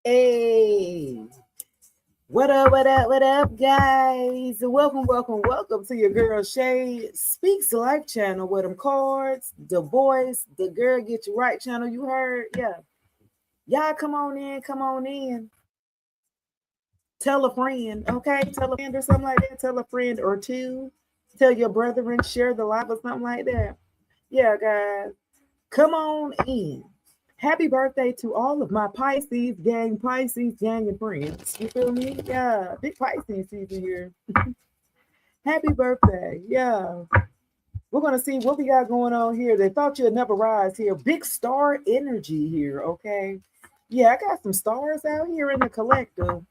Hey, what up, guys? Welcome to your girl Shay Speaks Life channel with them cards, the voice, the girl get you right channel. You heard? Yeah. Y'all come on in. Tell a friend, okay? Tell a friend or something like that. Tell a friend or two. Tell your brethren, share the live or something like that. Yeah, guys. Come on in. Happy birthday to all of my Pisces gang and friends. You feel me? Yeah, big Pisces season here. Happy birthday. Yeah. We're going to see what we got going on here. They thought you'd never rise here. Big star energy here, okay? Yeah, I got some stars out here in the collective.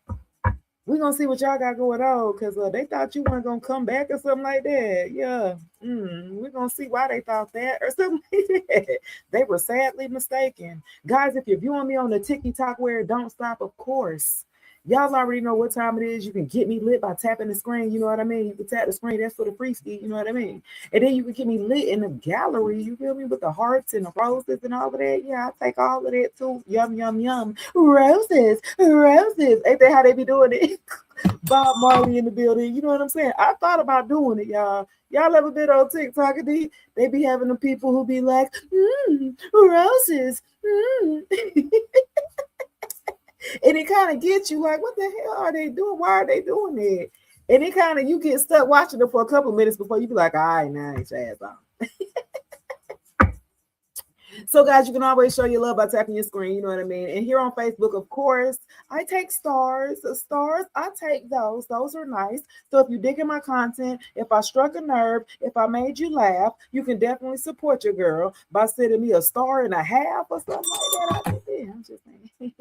We're going to see what y'all got going on because they thought you weren't going to come back or something like that. Yeah. We're going to see why they thought that or something like that. They were sadly mistaken. Guys, if you're viewing me on the TikTok where it don't stop, of course. Y'all already know what time it is. You can get me lit by tapping the screen. You know what I mean? You can tap the screen. That's for the free ski. You know what I mean? And then you can get me lit in the gallery. You feel me? With the hearts and the roses and all of that. Yeah, I take all of that too. Yum, yum, yum. Roses, roses. Ain't that how they be doing it? Bob Marley in the building. You know what I'm saying? I thought about doing it, y'all. Y'all ever been on TikTok and they be having the people who be like, roses. And it kind of gets you like, what the hell are they doing? Why are they doing it? And it kind of, you get stuck watching it for a couple of minutes before you be like, all right, now it's ass on. So, guys, you can always show your love by tapping your screen. You know what I mean? And here on Facebook, of course, I take stars. Stars, I take those. Those are nice. So, if you dig in my content, if I struck a nerve, if I made you laugh, you can definitely support your girl by sending me a star and a half or something like that. I'm just saying.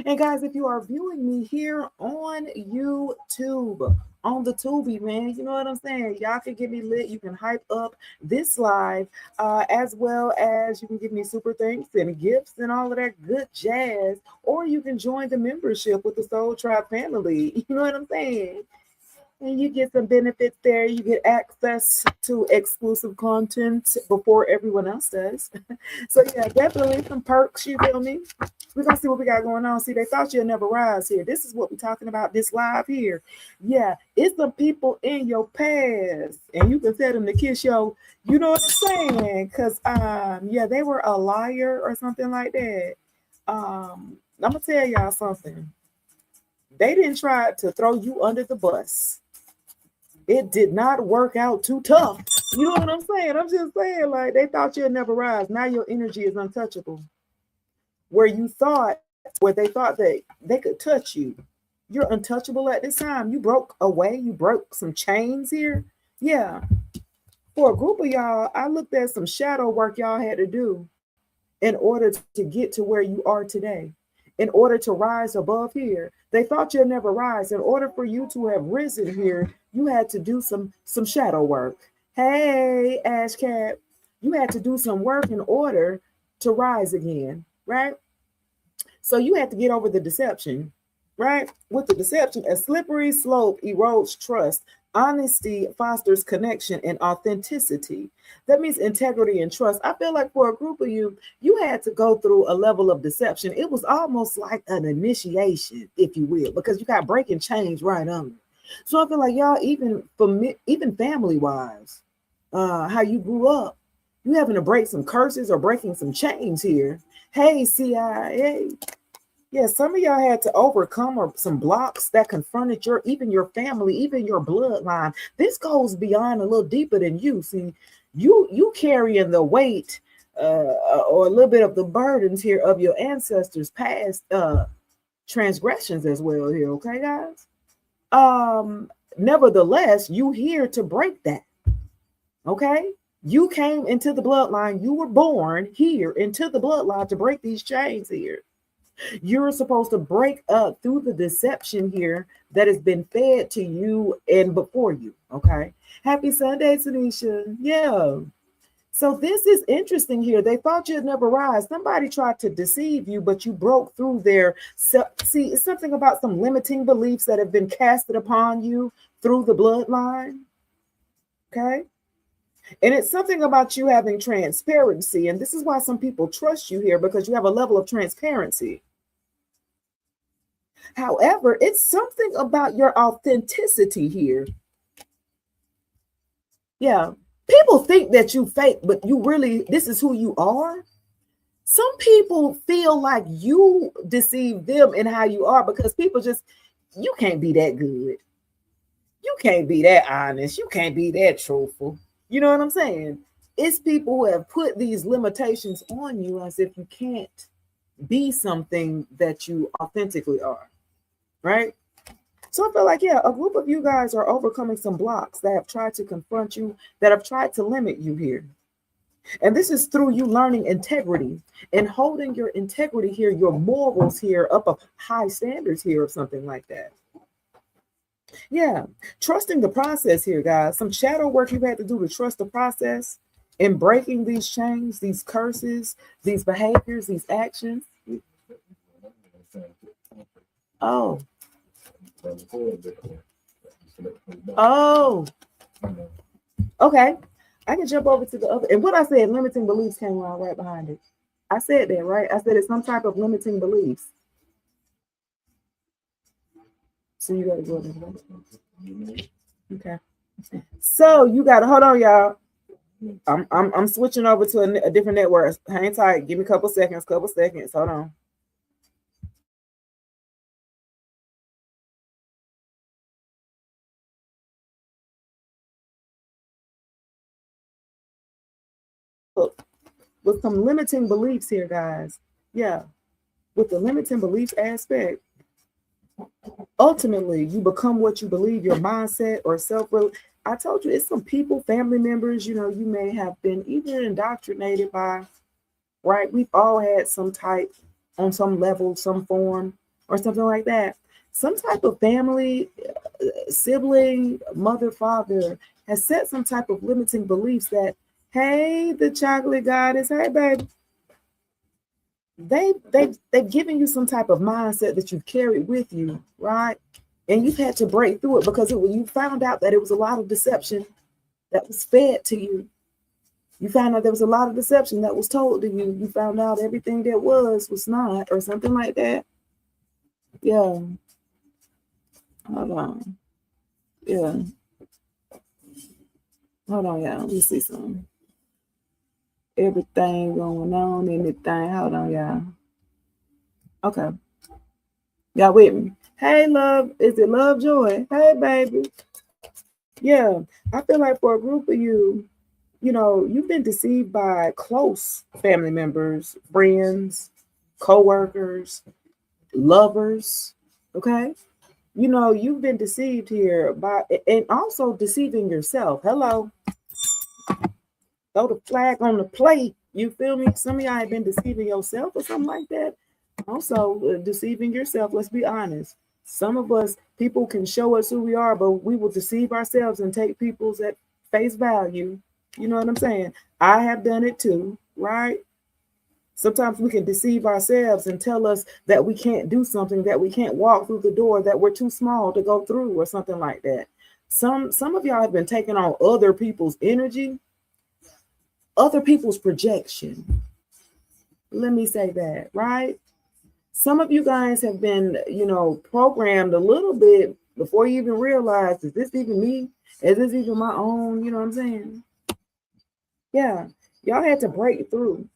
And guys, if you are viewing me here on YouTube, on the Tubi, man, you know what I'm saying? Y'all can get me lit. You can hype up this live, as well as you can give me super thanks and gifts and all of that good jazz. Or you can join the membership with the Soul Tribe family. You know what I'm saying? And you get some benefits there. You get access to exclusive content before everyone else does. So yeah, definitely some perks, you feel me? We're gonna see what we got going on. See, they thought you'd never rise here. This is what we're talking about this live here. Yeah, it's some people in your past, and you can tell them to kiss your, you know what I'm saying? Cause yeah, they were a liar or something like that. I'm gonna tell y'all something. They didn't try to throw you under the bus. It did not work out too tough. You know what I'm saying? I'm just saying, like, they thought you'd never rise. Now your energy is untouchable. Where they thought that they could touch you, you're untouchable at this time. You broke away, you broke some chains here. Yeah. For a group of y'all, I looked at some shadow work y'all had to do in order to get to where you are today, in order to rise above here. They thought you'd never rise. In order for you to have risen here, you had to do some shadow work. Hey, Ash Cat, you had to do some work in order to rise again, right? So you had to get over the deception, right? With the deception, a slippery slope erodes trust. Honesty fosters connection and authenticity. That means integrity and trust. I feel like for a group of you, you had to go through a level of deception. It was almost like an initiation, if you will, because you got breaking chains right on. So I feel like y'all, even for me, even family wise, how you grew up, you having to break some curses or breaking some chains here. Hey, CIA. Yeah, some of y'all had to overcome or some blocks that confronted your family, even your bloodline. This goes beyond a little deeper than you. See, you carrying the weight or a little bit of the burdens here of your ancestors' past transgressions as well here, okay, guys? Nevertheless, you here to break that. Okay? You came into the bloodline, you were born here into the bloodline to break these chains here. You're supposed to break up through the deception here that has been fed to you and before you. Okay. Happy Sunday, Tanisha. Yeah. So this is interesting here. They thought you'd never rise. Somebody tried to deceive you, but you broke through their. See, it's something about some limiting beliefs that have been casted upon you through the bloodline. Okay. And it's something about you having transparency. And this is why some people trust you here because you have a level of transparency. However, it's something about your authenticity here. Yeah. People think that you fake, but you really, this is who you are. Some people feel like you deceive them in how you are because people just, you can't be that good. You can't be that honest. You can't be that truthful. You know what I'm saying? It's people who have put these limitations on you as if you can't be something that you authentically are, right? So I feel like, yeah, a group of you guys are overcoming some blocks that have tried to confront you, that have tried to limit you here. And this is through you learning integrity and holding your integrity here, your morals here up of high standards here, or something like that. Yeah, trusting the process here, guys. Some shadow work you've had to do to trust the process in breaking these chains, these curses, these behaviors, these actions. Oh, oh, okay. I can jump over to the other. And what I said, limiting beliefs came around right behind it. I said that, right? I said it's some type of limiting beliefs. So you got to go there. Okay. So you got to hold on, y'all. I'm switching over to a different network. Hang tight. Give me a couple seconds. Hold on. Look, with some limiting beliefs here, guys. Yeah. With the limiting beliefs aspect, ultimately you become what you believe, your mindset or self. I told you it's some people, family members, you may have been either indoctrinated by, right? We've all had some type, on some level, some form, or something like that. Some type of family, sibling, mother, father has set some type of limiting beliefs that, hey, the chocolate goddess, hey, baby. They've given you some type of mindset that you've carried with you, right? And you've had to break through it because you found out that it was a lot of deception that was fed to you. You found out there was a lot of deception that was told to you. You found out everything that was not, or something like that. Yeah. Hold on. Yeah. Hold on, y'all. Let me see something. Everything going on, anything. Hold on, y'all. Okay. Y'all with me? Hey, love. Is it love, joy? Hey, baby. Yeah. I feel like for a group of you, you've been deceived by close family members, friends, co-workers, lovers. Okay. You've been deceived here by, and also deceiving yourself. Hello. Throw the flag on the plate. You feel me? Some of y'all have been deceiving yourself or something like that. Also, deceiving yourself. Let's be honest. Some of us, people can show us who we are, but we will deceive ourselves and take people's at face value. You know what I'm saying? I have done it too, right? Sometimes we can deceive ourselves and tell us that we can't do something, that we can't walk through the door, that we're too small to go through, or something like that. Some of y'all have been taking on other people's energy, other people's projection. Let me say that, right? Some of you guys have been, programmed a little bit before you even realize, is this even me? Is this even my own? You know what I'm saying? Yeah. Y'all had to break through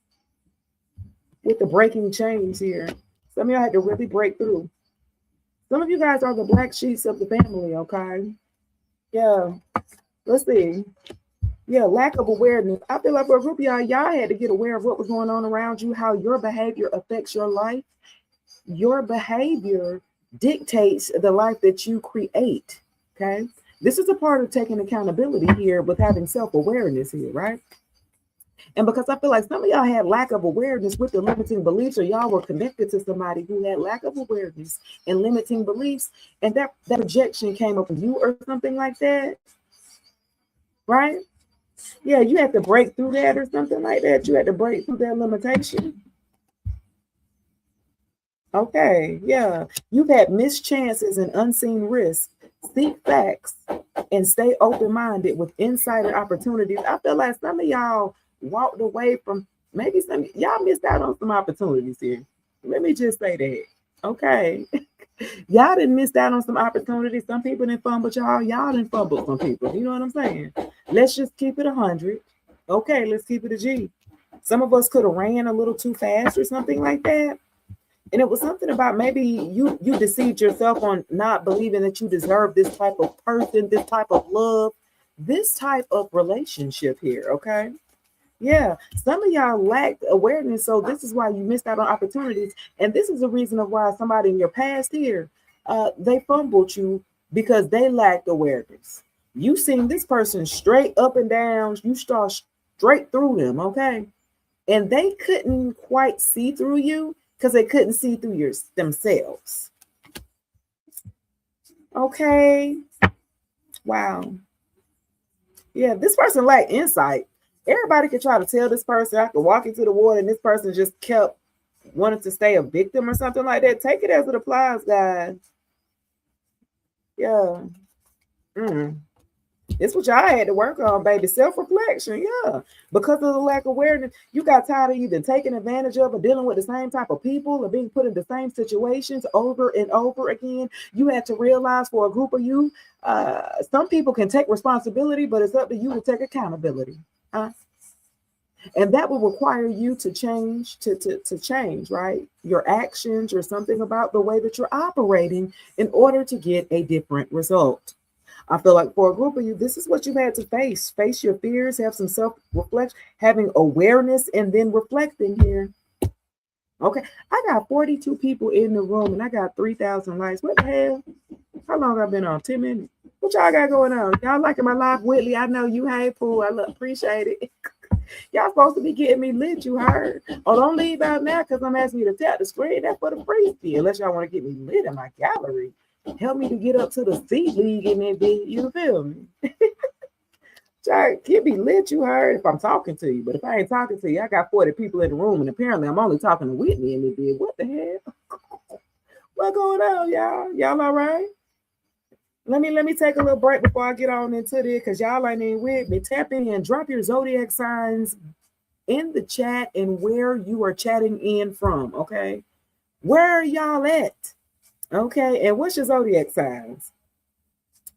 with the breaking chains here. Some of y'all had to really break through. Some of you guys are the black sheets of the family, okay? Yeah. Let's see. Yeah, lack of awareness. I feel like for a group of y'all had to get aware of what was going on around you, how your behavior affects your life. Your behavior dictates the life that you create. Okay. This is a part of taking accountability here with having self-awareness here, right? And because I feel like some of y'all had lack of awareness with the limiting beliefs, or y'all were connected to somebody who had lack of awareness and limiting beliefs, and that rejection came up with you or something like that, right? Yeah, you had to break through that or something like that. You had to break through that limitation. Okay, yeah. You've had missed chances and unseen risks. Seek facts and stay open-minded with insider opportunities. I feel like some of y'all walked away from, y'all missed out on some opportunities here. Let me just say that. Okay. Y'all didn't miss out on some opportunities. Some people didn't fumble y'all. Y'all didn't fumble some people. You know what I'm saying? Let's just keep it 100. Okay, let's keep it a G. Some of us could have ran a little too fast or something like that. And it was something about maybe you deceived yourself on not believing that you deserve this type of person, this type of love, this type of relationship here. Okay. Yeah, some of y'all lacked awareness, so this is why you missed out on opportunities, and this is the reason of why somebody in your past here, they fumbled you because they lacked awareness. You seen this person straight up and down, you saw straight through them, okay, and they couldn't quite see through you because they couldn't see through themselves. Okay, wow, yeah, this person lacked insight. Everybody could try to tell this person I could walk into the water, and this person just kept wanting to stay a victim or something like that. Take it as it applies, guys. Yeah. Mm. It's what y'all had to work on, baby. Self-reflection, yeah. Because of the lack of awareness, you got tired of either taking advantage of or dealing with the same type of people or being put in the same situations over and over again. You had to realize for a group of you, some people can take responsibility, but it's up to you to take accountability. And that will require you to change, to change, right? Your actions or something about the way that you're operating in order to get a different result. I feel like for a group of you, this is what you've had to face. Face your fears, have some self-reflection, having awareness, and then reflecting here. Okay, I got 42 people in the room and I got 3,000 likes. What the hell? How long I've been on? 10 minutes? What y'all got going on? Y'all liking my live, Whitley? I know you. Hey, Pooh. I appreciate it. Y'all supposed to be getting me lit, you heard. Oh, don't leave out now because I'm asking you to tap the screen. That's for the free fee, unless y'all want to get me lit in my gallery. Help me to get up to the seat league in that bit. You feel me? Try get me lit, you heard, if I'm talking to you. But if I ain't talking to you, I got 40 people in the room, and apparently I'm only talking to Whitney in that bit. What the hell? What going on, y'all? Y'all all right? Let me take a little break before I get on into this, because y'all ain't in with me. Tap in and drop your zodiac signs in the chat and where you are chatting in from, okay? Where are y'all at? Okay, and what's your zodiac signs?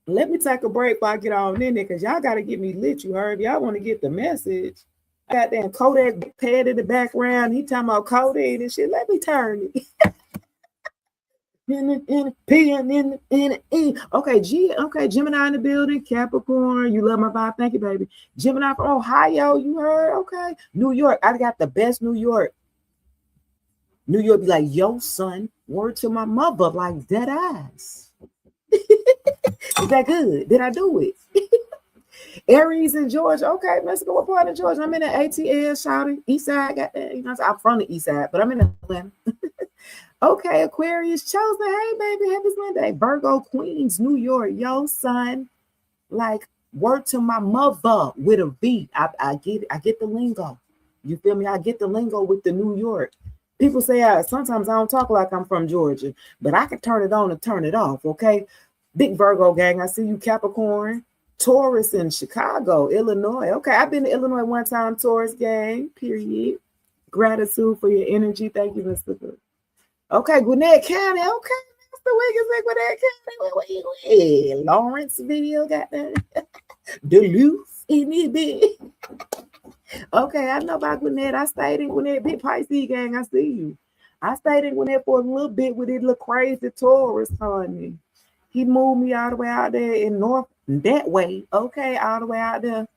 Let me take a break before I get on in there, because y'all got to get me lit, you heard? Y'all want to get the message. I got that Kodak pad in the background. He talking about Kodak and shit. Let me turn it. Okay, Gemini in the building, Capricorn, you love my vibe, thank you, baby. Gemini from Ohio, you heard? Okay, New York, I got the best New York. New York be like, yo, son, word to my mother, like dead ass. Is that good? Did I do it? Aries in Georgia, okay, let's go. What part of Georgia? I'm in the ATL, shouting, East Side, got that, you know, I'm from the East Side, but I'm in Atlanta. Okay, Aquarius chosen. Hey, baby, happy Sunday. Virgo, Queens, New York. Yo, son. Like, word to my mother with a V. I get it. I get the lingo. You feel me? I get the lingo with the New York. People say sometimes I don't talk like I'm from Georgia, but I can turn it on and turn it off, okay? Big Virgo gang. I see you, Capricorn. Taurus in Chicago, Illinois. Okay, I've been to Illinois one time, Taurus gang, period. Gratitude for your energy. Thank you, Mr. Good. Okay, Gwinnett County. Okay, Mr. Wiggins in Gwinnett County. Where you at? Lawrenceville, got that. Duluth in it, big. Okay, I know about Gwinnett. I stayed in Gwinnett. Big Pisces gang, I see you. I stayed in Gwinnett for a little bit with his little crazy tourist, honey. He moved me all the way out there in North that way. Okay, all the way out there.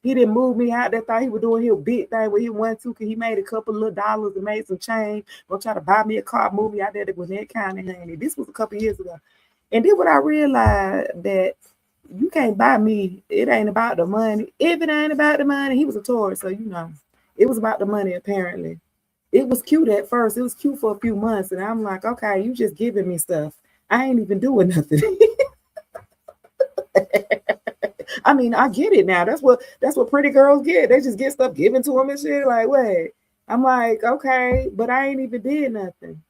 He didn't move me out there. Thought he was doing his big thing where he went to, because he made a couple little dollars and made some change. Gonna try to buy me a car, move me out there to Gwinnett County, honey. This was a couple years ago. And then when I realized that you can't buy me, it ain't about the money. If it ain't about the money, he was a tourist, so you know, it was about the money apparently. It was cute at first. It was cute for a few months, and I'm like, okay, you just giving me stuff. I ain't even doing nothing. I mean, I get it now. That's what pretty girls get. They just get stuff given to them and shit. Like, wait. I'm like, okay, but I ain't even did nothing.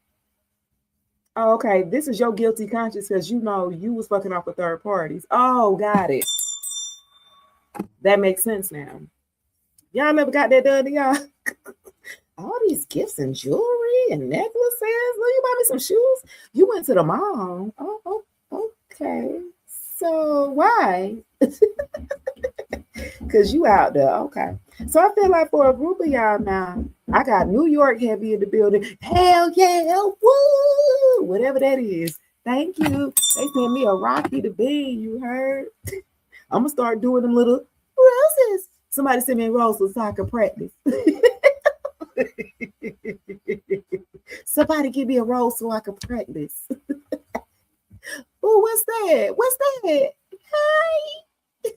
Oh, okay, this is your guilty conscience because you know you was fucking off with third parties. Oh, got it. That makes sense now. Y'all never got that done to y'all? All these gifts and jewelry and necklaces. Will you buy me some shoes? You went to the mall. Oh, okay. So why? Because you out there. Okay. So I feel like for a group of y'all now, I got New York heavy in the building. Hell yeah. Woo! Whatever that is. Thank you. They sent me a Rocky the Bean. You heard? I'm going to start doing them little roses. Somebody sent me a rose so I can practice. Somebody give me a rose so I can practice. Oh, what's that? What's that? Hi.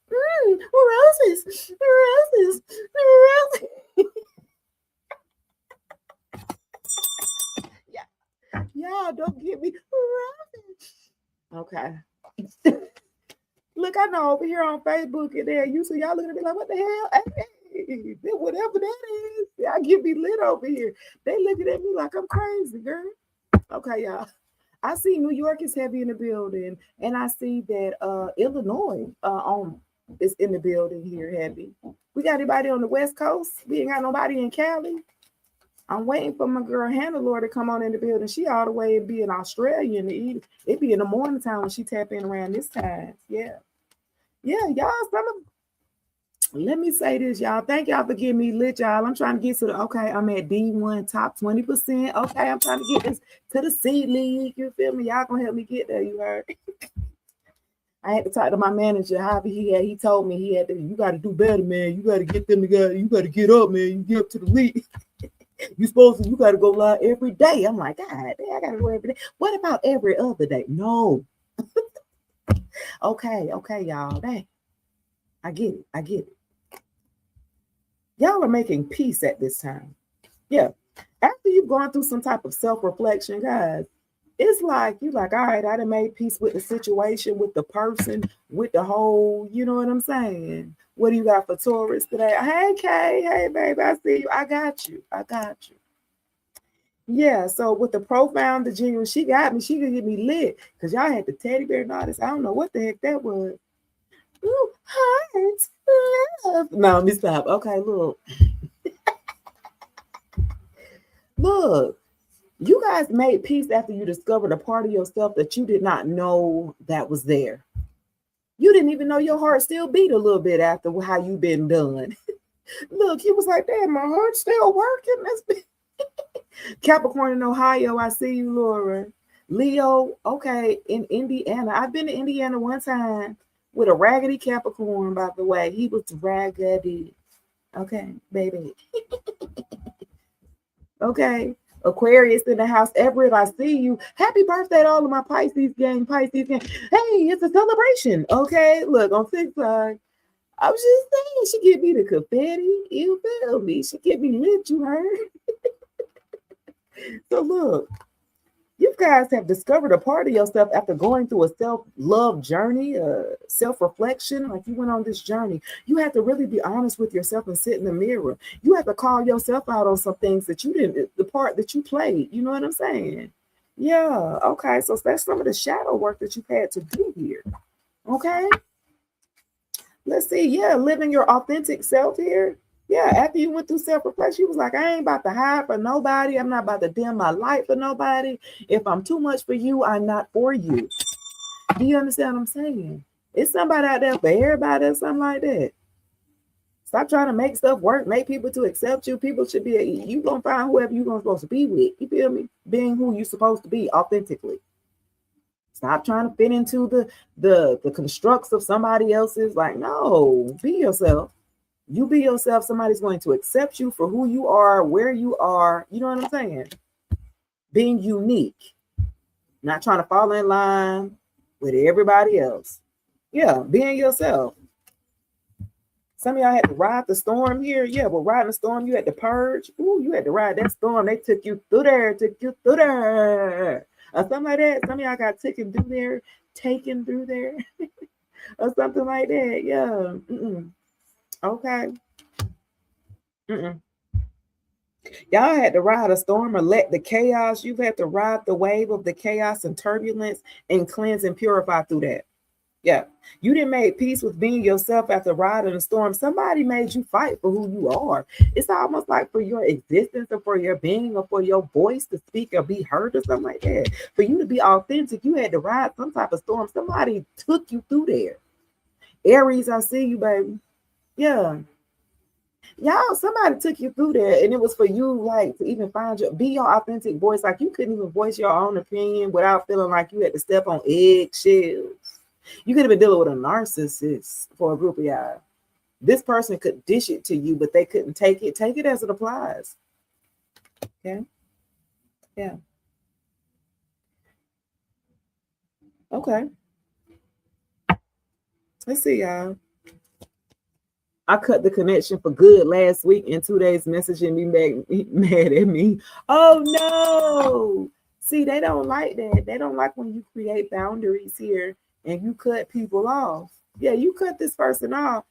Roses. Roses. Roses. Yeah. Y'all don't give me roses. Okay. Look, I know over here on Facebook and there, you see y'all looking at me like, what the hell? Hey, whatever that is, y'all get me lit over here. They looking at me like I'm crazy, girl. Okay, y'all. I see New York is heavy in the building, and I see that Illinois is in the building here heavy. We got anybody on the West Coast? We ain't got nobody in Cali. I'm waiting for my girl Hannah Lord to come on in the building. She all the way be in Australia in the evening. It be in the morning time when she tap in around this time. Yeah. Yeah, y'all. Let me say this, y'all. Thank y'all for getting me lit, y'all. I'm trying to get to the I'm at D1 top 20%. Okay, I'm trying to get this to the C League. You feel me? Y'all gonna help me get there, you heard? I had to talk to my manager. However, he told me he had to, you gotta do better, man. You gotta get them together, you gotta get up, man. You get up to the league. You gotta go live every day. I'm like, God, I gotta go every day. What about every other day? No. Okay, y'all. Dang. I get it. Y'all are making peace at this time. Yeah. After you've gone through some type of self-reflection, guys, it's like all right, I done made peace with the situation, with the person, with the whole, you know what I'm saying? What do you got for Taurus today? Hey, Kay. Hey, baby, I see you. I got you. Yeah, so with the profound, the genuine, she got me. She could get me lit because y'all had the teddy bear and all this. I don't know what the heck that was. Ooh, heart, love. No, let me stop. Okay, look. Look, you guys made peace after you discovered a part of yourself that you did not know that was there. You didn't even know your heart still beat a little bit after how you've been done. Look, he was like, damn, my heart's still working. Capricorn in Ohio, I see you, Laura. Leo, okay, in Indiana. I've been to Indiana one time with a raggedy Capricorn, by the way. He was raggedy. Okay, baby. Okay. Aquarius in the house. Everett, I see you. Happy birthday to all of my Pisces gang. Hey, it's a celebration. Okay, look, on TikTok, I was just saying, she give me the confetti. You feel me? She give me lit, you heard? So look, you guys have discovered a part of yourself after going through a self-love journey, self-reflection. Like you went on this journey. You have to really be honest with yourself and sit in the mirror. You have to call yourself out on some things that you didn't, the part that you played. You know what I'm saying? Yeah. Okay. So that's some of the shadow work that you've had to do here. Okay. Let's see. Yeah. Living your authentic self here. Yeah, after you went through self-reflection, you was like, I ain't about to hide for nobody. I'm not about to dim my light for nobody. If I'm too much for you, I'm not for you. Do you understand what I'm saying? It's somebody out there for everybody or something like that. Stop trying to make stuff work, make people to accept you. People should be, you going to find whoever you're supposed to be with. You feel me? Being who you're supposed to be authentically. Stop trying to fit into the constructs of somebody else's. Like, no, be yourself. You be yourself. Somebody's going to accept you for who you are, where you are. You know what I'm saying? Being unique, not trying to fall in line with everybody else. Yeah, being yourself. Some of y'all had to ride the storm here. Yeah, but riding the storm, you had to purge. Ooh, you had to ride that storm. They took you through there, or something like that. Some of y'all got taken through there, or something like that. Yeah. Okay. Y'all had to ride a storm or let the chaos. You've had to ride the wave of the chaos and turbulence and cleanse and purify through that. Yeah. You didn't make peace with being yourself after riding a storm. Somebody made you fight for who you are. It's almost like for your existence or for your being or for your voice to speak or be heard or something like that. For you to be authentic, you had to ride some type of storm. Somebody took you through there. Aries, I see you, baby. Yeah. Y'all, somebody took you through there, and it was for you, like, to even find your be your authentic voice. Like, you couldn't even voice your own opinion without feeling like you had to step on eggshells. You could have been dealing with a narcissist for a group of y'all. This person could dish it to you, but they couldn't take it. Take it as it applies. Okay. Yeah. Okay. Let's see, y'all. I cut the connection for good last week, and 2 days messaging me mad at me. Oh no. See, they don't like that. They don't like when you create boundaries here and you cut people off. Yeah, you cut this person off.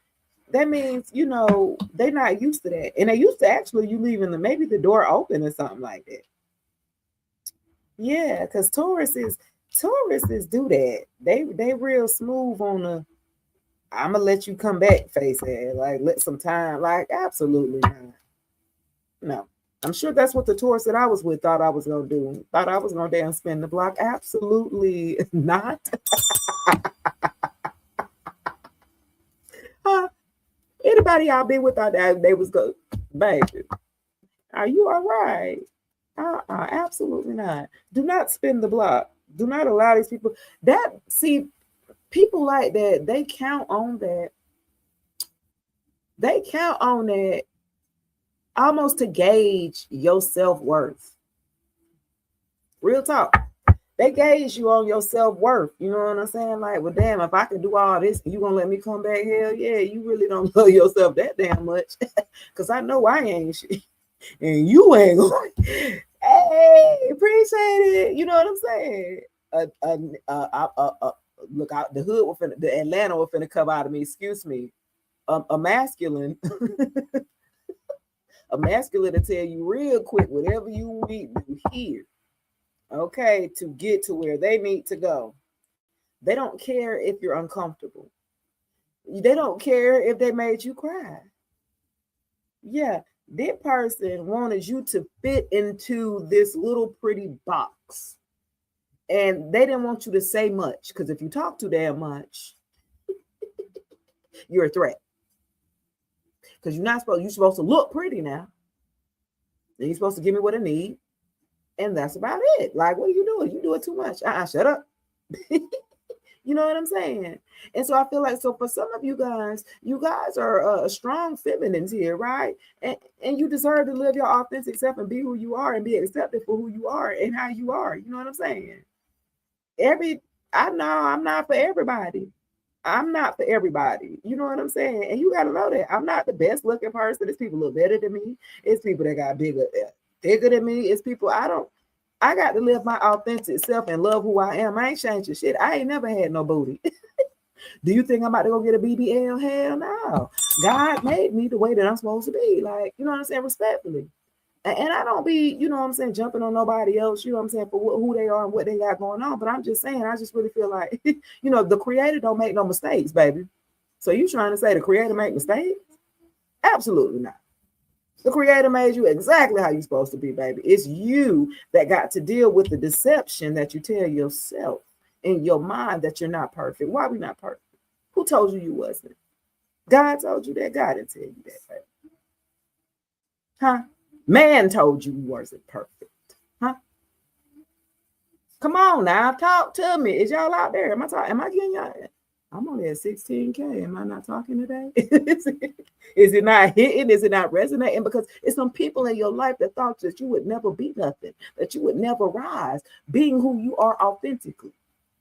That means, they're not used to that. And they used to actually you leaving maybe the door open or something like that. Yeah, because Tauruses do that. They real smooth on the I'm gonna let you come back face ass. Like, let some time. Like, absolutely not. No. I'm sure that's what the Taurus that I was with thought I was gonna do. Thought I was gonna damn spin the block. Absolutely not. Anybody y'all been with thought that they was go, baby? Are you all right? Absolutely not. Do not spin the block. Do not allow these people people like that, they count on that. They count on that almost to gauge your self-worth. Real talk. They gauge you on your self-worth. You know what I'm saying? Like, well, damn, if I can do all this, you gonna let me come back? Hell yeah, you really don't love yourself that damn much. Cause I know I ain't shit. And you ain't going. Hey, appreciate it. You know what I'm saying? Look out, the hood will finna, the Atlanta will finna come out of me. Excuse me. A masculine, a masculine to tell you real quick whatever you need to hear. Okay, to get to where they need to go. They don't care if you're uncomfortable. They don't care if they made you cry. Yeah, that person wanted you to fit into this little pretty box. And they didn't want you to say much, because if you talk too damn much, you're a threat. Because you're supposed to look pretty now. And you're supposed to give me what I need. And that's about it. Like, what are you doing? You do it too much. Shut up. You know what I'm saying? And so I feel like, so for some of you guys are strong feminines here, right? And you deserve to live your authentic self and be who you are and be accepted for who you are and how you are. You know what I'm saying? I know I'm not for everybody. I'm not for everybody. You know what I'm saying? And you got to know that I'm not the best looking person. It's people look better than me. It's people that got bigger than me. It's people I got to live my authentic self and love who I am. I ain't changing shit. I ain't never had no booty. Do you think I'm about to go get a BBL? Hell no. God made me the way that I'm supposed to be. Like, you know what I'm saying? Respectfully. And I don't be, you know what I'm saying, jumping on nobody else, you know what I'm saying, for who they are and what they got going on. But I'm just saying, I just really feel like, the creator don't make no mistakes, baby. So you trying to say the creator make mistakes? Absolutely not. The creator made you exactly how you're supposed to be, baby. It's you that got to deal with the deception that you tell yourself in your mind that you're not perfect. Why we not perfect? Who told you wasn't? God told you that. God didn't tell you that, baby. Huh? Man told you wasn't perfect. Huh? Come on now, talk to me. Is y'all out there? Am I getting y'all? I'm only at 16K. Am I not talking today? Is it not hitting? Is it not resonating? Because it's some people in your life that thought that you would never be nothing, that you would never rise, being who you are authentically.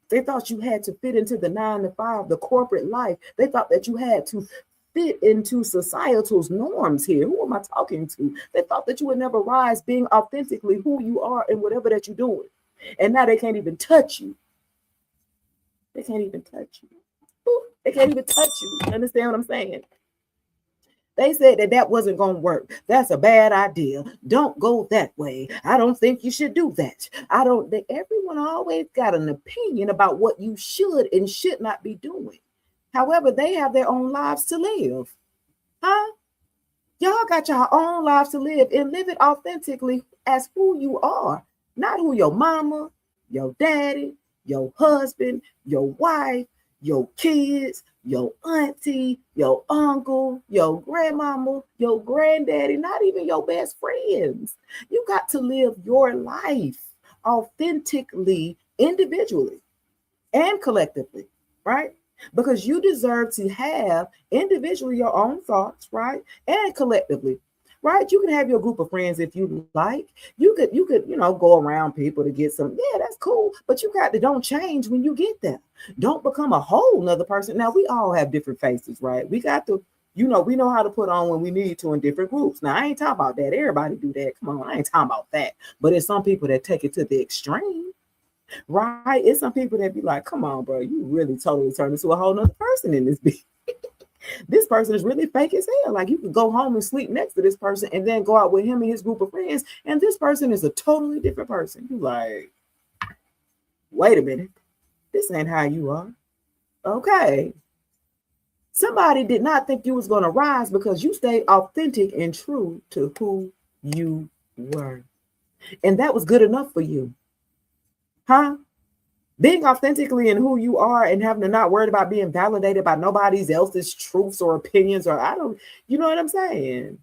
They thought you had to fit into the 9 to 5, the corporate life. They thought that you had to fit into societal's norms here. Who am I talking to? They thought that you would never rise being authentically who you are and whatever that you're doing. And now they can't even touch you. They can't even touch you. They can't even touch you. You understand what I'm saying? They said that that wasn't going to work. That's a bad idea. Don't go that way. I don't think you should do that. I don't think everyone always got an opinion about what you should and should not be doing. However, they have their own lives to live. Huh? Y'all got your own lives to live and live it authentically as who you are, not who your mama, your daddy, your husband, your wife, your kids, your auntie, your uncle, your grandmama, your granddaddy, not even your best friends. You got to live your life authentically, individually and collectively, right? Because you deserve to have individually your own thoughts, right? And collectively, right? You can have your group of friends if you like. You could, go around people to get some, yeah, that's cool. But you got to don't change when you get there. Don't become a whole nother person. Now we all have different faces, right? We got to, we know how to put on when we need to in different groups. Now I ain't talking about that. Everybody do that. Come on, I ain't talking about that. But it's some people that take it to the extreme. Right? It's some people that be like, come on, bro, you really totally turned into a whole nother person in this beat. This person is really fake as hell. Like you could go home and sleep next to this person and then go out with him and his group of friends, and this person is a totally different person. You like, wait a minute, this ain't how you are. Okay. Somebody did not think you was going to rise because you stayed authentic and true to who you were. And that was good enough for you. Huh? Being authentically in who you are and having to not worried about being validated by nobody else's truths or opinions, or you know what I'm saying?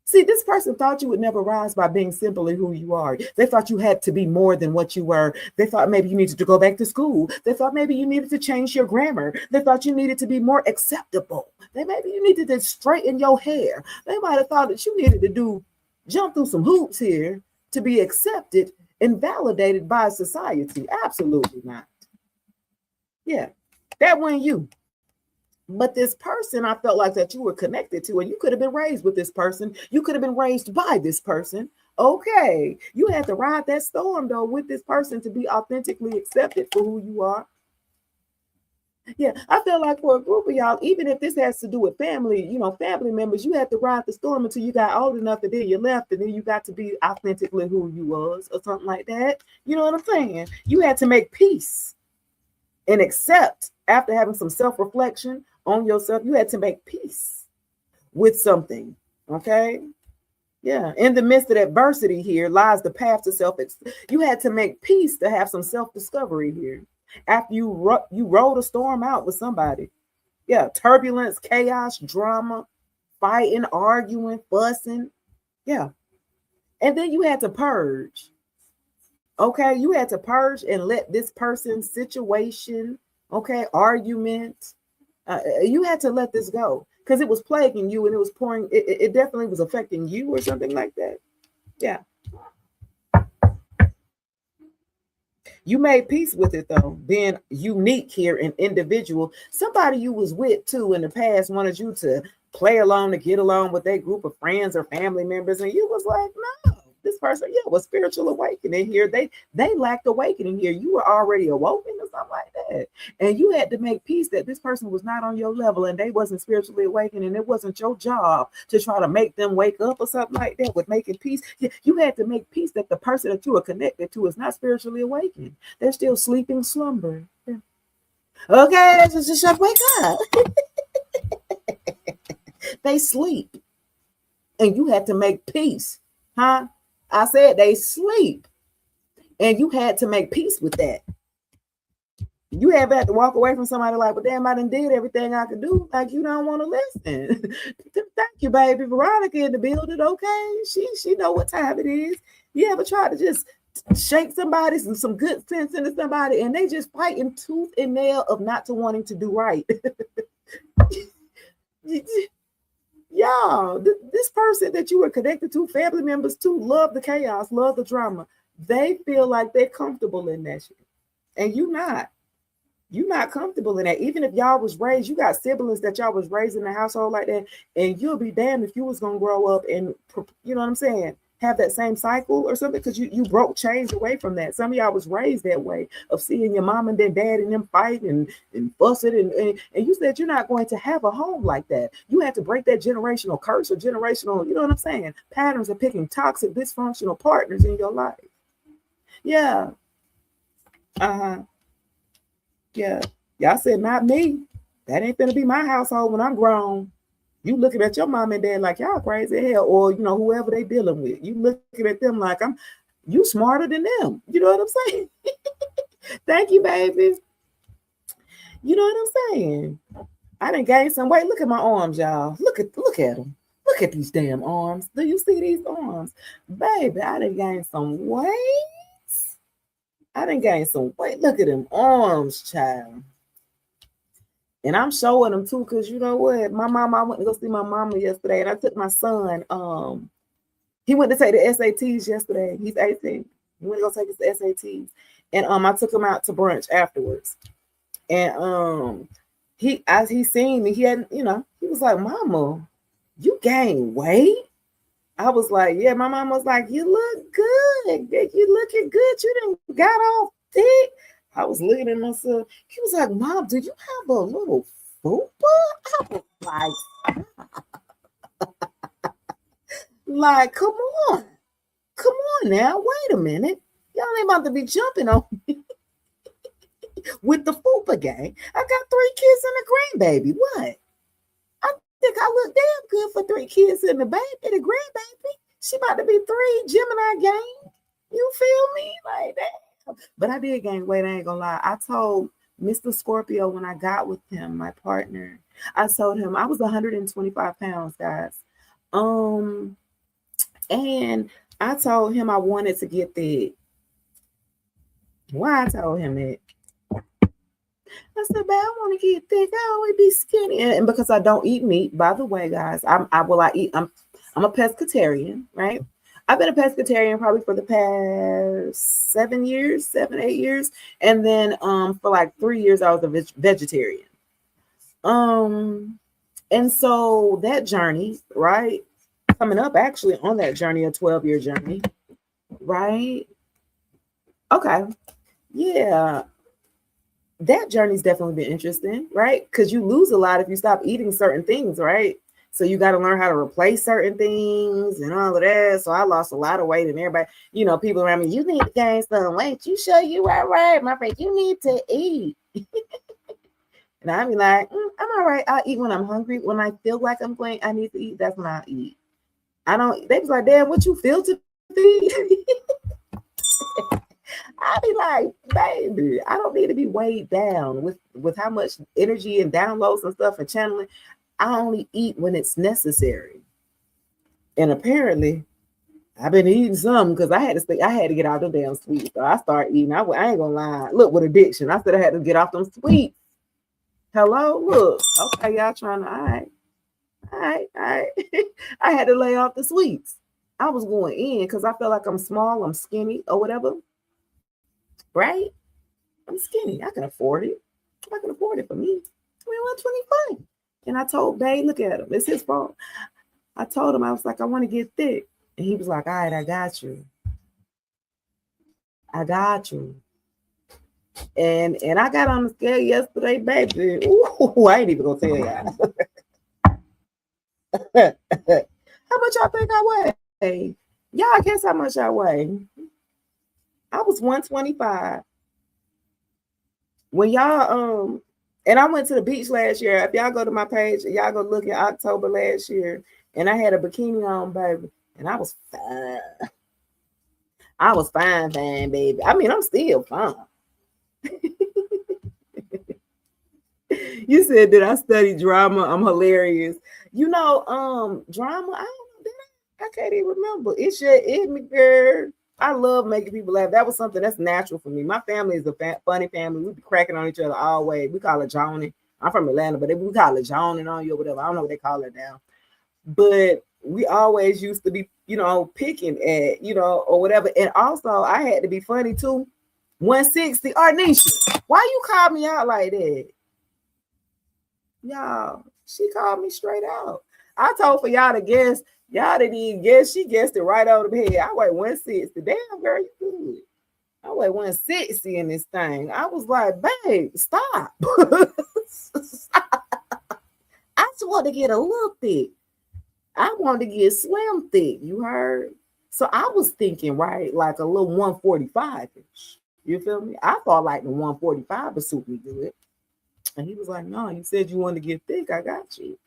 See, this person thought you would never rise by being simply who you are. They thought you had to be more than what you were. They thought maybe you needed to go back to school. They thought maybe you needed to change your grammar. They thought you needed to be more acceptable. Maybe you needed to straighten your hair. They might have thought that you needed to jump through some hoops here to be accepted and validated by society. Absolutely not. Yeah, that wasn't you. But this person, I felt like that you were connected to, and you could have been raised with this person. You could have been raised by this person. Okay, you had to ride that storm though with this person to be authentically accepted for who you are. Yeah, I feel like for a group of y'all, even if this has to do with family, family members, you had to ride the storm until you got old enough, and then you left, and then you got to be authentically who you was, or something like that. You know what I'm saying? You had to make peace and accept after having some self-reflection on yourself. You had to make peace with something. Okay. Yeah. In the midst of adversity here lies the path to you had to make peace to have some self-discovery here. After you rode a storm out with somebody. Yeah. Turbulence, chaos, drama, fighting, arguing, fussing. Yeah. And then you had to purge. Okay. You had to purge and let this person's situation, argument, you had to let this go because it was plaguing you and it was pouring. It definitely was affecting you or something like that. Yeah. You made peace with it though, being unique here and individual. Somebody you was with too in the past wanted you to play along to get along with their group of friends or family members, and you was like, no, this person, was spiritual awakening here. They lacked awakening here. You were already awoken or something like that, and you had to make peace that this person was not on your level and they wasn't spiritually awakened, and it wasn't your job to try to make them wake up or something like that with making peace. You had to make peace that the person that you are connected to is not spiritually awakened. They're still sleeping slumber. Yeah. Okay, that's just wake up. They sleep, and you had to make peace. Huh? I said they sleep, and you had to make peace with that. You have had to walk away from somebody like, well, damn, I done did everything I could do. Like, you don't want to listen. Thank you, baby. Veronica in the building. Okay, she know what time it is. You ever try to just shake somebody, some good sense into somebody, and they just fighting tooth and nail of not to wanting to do right. Y'all, this person that you were connected to, family members too, love the chaos, love the drama. They feel like they're comfortable in that shit. And you're not comfortable in that. Even if y'all was raised, you got siblings that y'all was raised in a household like that, and you'll be damned if you was gonna grow up and, you know what I'm saying, have that same cycle or something? Because you broke change away from that. Some of y'all was raised that way of seeing your mom and their dad and them fight and fussing and you said you're not going to have a home like that. You have to break that generational curse or generational, you know what I'm saying, patterns of picking toxic, dysfunctional partners in your life. Yeah. Uh-huh. Yeah. Y'all said not me. That ain't gonna be my household when I'm grown. You looking at your mom and dad like y'all crazy hell, or you know, whoever they dealing with. You looking at them like you smarter than them. You know what I'm saying? Thank you, baby. You know what I'm saying? I done gained some weight. Look at my arms, y'all. Look at them. Look at these damn arms. Do you see these arms? Baby, I done gained some weight. I done gained some weight. Look at them arms, child. And I'm showing them too, because you know what? I went to go see my mama yesterday, and I took my son. He went to take the SATs yesterday. He's 18. He went to go take his SATs. And I took him out to brunch afterwards. And he seen me, he hadn't, you know, he was like, Mama, you gained weight? I was like, yeah. My mom was like, you look good. You looking good. You done got off thick. I was looking at myself. He was like, Mom, do you have a little fupa? I was like, come on. Come on now. Wait a minute. Y'all ain't about to be jumping on me with the fupa gang. I got 3 kids and a grandbaby. What? I think I look damn good for 3 kids and a baby and a grandbaby. She about to be 3 Gemini gang. You feel me? Like that. But I did gain weight, I ain't gonna lie. I told Mr. Scorpio when I got with him, my partner, I told him I was 125 pounds, guys. And I told him I wanted to get thick. Why I told him that? I said, babe, I want to get thick. I always be skinny. And because I don't eat meat, by the way, guys, I'm a pescatarian, right? I've been a pescatarian probably for the past 7 years, 7, 8 years. And then for like 3 years, I was a vegetarian. And so that journey, right? Coming up actually on that journey, a 12-year journey, right? Okay. Yeah. That journey's definitely been interesting, right? Because you lose a lot if you stop eating certain things, right? So you got to learn how to replace certain things and all of that. So I lost a lot of weight, and everybody, you know, people around me, you need to gain some weight. You sure you right, my friend. You need to eat. And I be like, I'm all right. I'll eat when I'm hungry. When I feel like I'm going, I need to eat. That's when I eat. I don't. They be like, Dad, what you feel to feed? I be like, baby, I don't need to be weighed down with how much energy and downloads and stuff and channeling. I only eat when it's necessary. And apparently, I've been eating some because I had to get out of them damn sweets. So I started eating. I ain't gonna lie. Look, with addiction, I said I had to get off them sweets. Hello, look. Okay, y'all trying to, all right. I had to lay off the sweets. I was going in because I felt like I'm small, I'm skinny, or whatever. Right? I'm skinny. I can afford it. I can afford it for me. I mean, 125. And I told Babe, look at him. It's his fault. I told him, I was like, I want to get thick. And he was like, all right, I got you. I got you. And I got on the scale yesterday, baby. Ooh, I ain't even gonna tell y'all. How much y'all think I weigh? Y'all guess how much I weigh? I was 125. When y'all and I went to the beach last year. If y'all go to my page, y'all go look at October last year, and I had a bikini on, baby, and I was fine. I was fine, baby. I mean, I'm still fine. You said that I study drama. I'm hilarious. You know, drama. I don't know. I can't even remember. It's me, girl. I love making people laugh. That was something that's natural for me. My family is a funny family. We be cracking on each other all way. We call it joning. I'm from Atlanta, but we call it joning on you or whatever. I don't know what they call it now. But we always used to be, you know, picking at, you know, or whatever. And also, I had to be funny too. 160. Arnisha, why you call me out like that? Y'all, she called me straight out. I told for y'all to guess. Y'all didn't even guess. She guessed it right over the head. I weigh 160. Damn, girl, you good. I weigh 160 in this thing. I was like, babe, stop. I just want to get a little thick. I wanted to get slim thick. You heard? So I was thinking, right, like a little 145-ish. You feel me? I thought like the 145 would suit me good. And he was like, no, you said you wanted to get thick. I got you.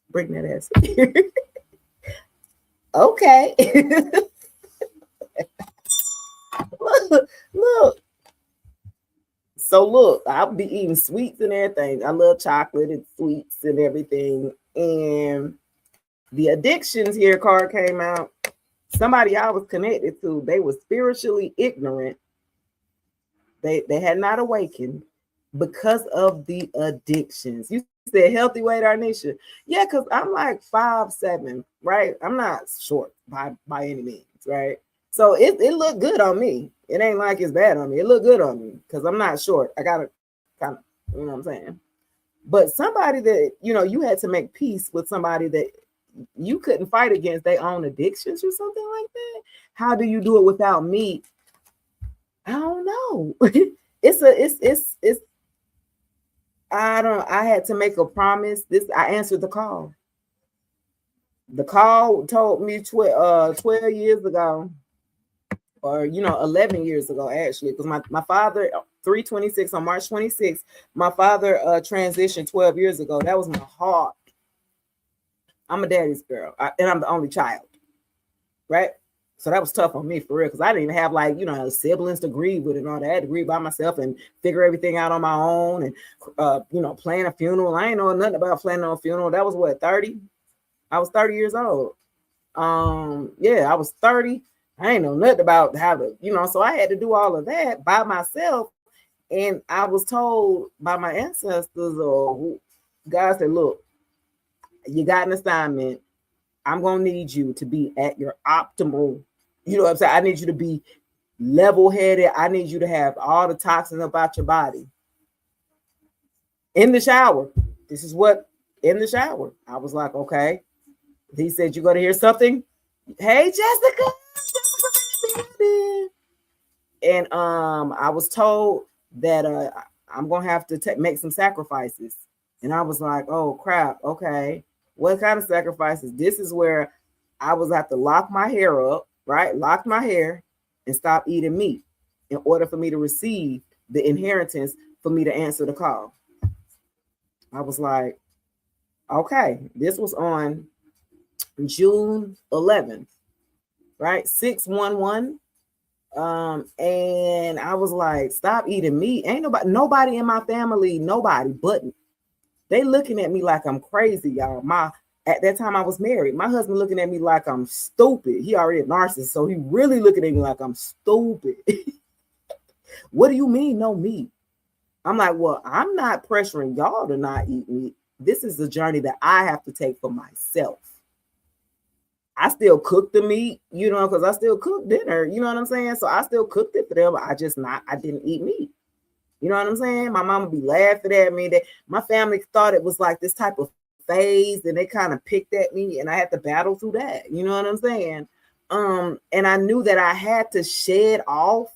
Bring that ass here. Okay. look. So look, I'll be eating sweets and everything. I love chocolate and sweets and everything. And the addictions here card came out. Somebody I was connected to, they were spiritually ignorant. They had not awakened because of the addictions. You said healthy weight, Arnisha. Yeah, because I'm like 5'7", right? I'm not short by any means, right? So it looked good on me. It ain't like it's bad on me. It looked good on me because I'm not short. I gotta kind of, you know what I'm saying? But somebody that, you had to make peace with somebody that you couldn't fight against their own addictions or something like that. How do you do it without meat? I don't know. I had to make a promise. I answered the call. The call told me 12 years ago, or 11 years ago, actually, because my father, 3/26 on March 26th, my father transitioned 12 years ago. That was my heart. I'm a daddy's girl, and I'm the only child, right? So that was tough on me for real, because I didn't even have siblings to grieve with and all that. I had to grieve by myself and figure everything out on my own, and plan a funeral. I ain't know nothing about planning on a funeral. That was what, 30? I was 30 years old. Yeah, I was 30. I ain't know nothing about how to, so I had to do all of that by myself. And I was told by my ancestors, or God said, look, you got an assignment. I'm going to need you to be at your optimal, you know what I'm saying? I need you to be level-headed. I need you to have all the toxins about your body. In the shower. This is what, in the shower. I was like, okay. He said, you're going to hear something? Hey, Jessica. And I was told that I'm going to have to make some sacrifices. And I was like, oh, crap. Okay. What kind of sacrifices? This is where I was have to lock my hair up, right? Lock my hair and stop eating meat in order for me to receive the inheritance for me to answer the call. I was like, okay, this was on June 11th, right? 6/11. And I was like, stop eating meat. Ain't nobody in my family, nobody but they looking at me like I'm crazy, y'all. At that time I was married. My husband looking at me like I'm stupid. He already a narcissist, so he really looking at me like I'm stupid. What do you mean no meat? I'm like, well, I'm not pressuring y'all to not eat meat. This is the journey that I have to take for myself. I still cook the meat, because I still cook dinner, you know what I'm saying? So I still cooked it for them. I didn't eat meat. You know what I'm saying? My mama be laughing at me. That my family thought it was like this type of phase, and they kind of picked at me, and I had to battle through that. You know what I'm saying? And I knew that I had to shed off.